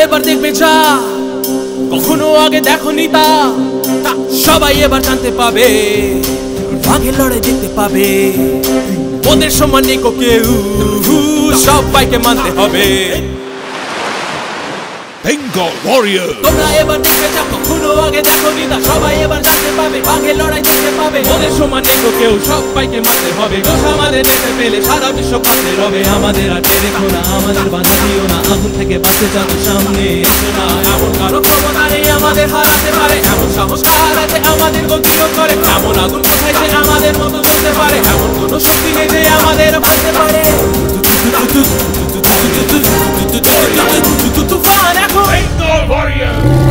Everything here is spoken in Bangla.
এবার দেখবে যা কখনো আগে দেখোনি তা সবাই এবার জানতে পাবে, বাঘের লড়াই দেখতে পাবে। ওদের সমান নেই কেউ, সবাইকে মানতে হবে। Bengal Warrior তোমরা এবার দেখবে যা কখনো আগে দেখোনি তা সবাই এবার জানতে পাবে, বাঘের লড়াই দেখতে পাবে। ওদের সমান নেই কেউ, সবাইকে মানতে হবে। দোষ আমাদের দেখতে পেলে সারা বিশ্ব কাঁপতে রবে। আমাদের আর রেখো না, আমাদের বাধা দিও না, আগুন থেকে বাঁচতে যাবো সামনে এসো না। এমন কারো ক্ষমতা নেই আমাদের হারাতে পারে, এমন সাহস কার আছে আমাদের গতিও করে। এমন আগুন কোথায় যে আমাদের মতো চলতে পারে, এমন কোনো শক্তি নেই যে আমাদের ফেলতে পারে। তুফান এখন Bengal Warrior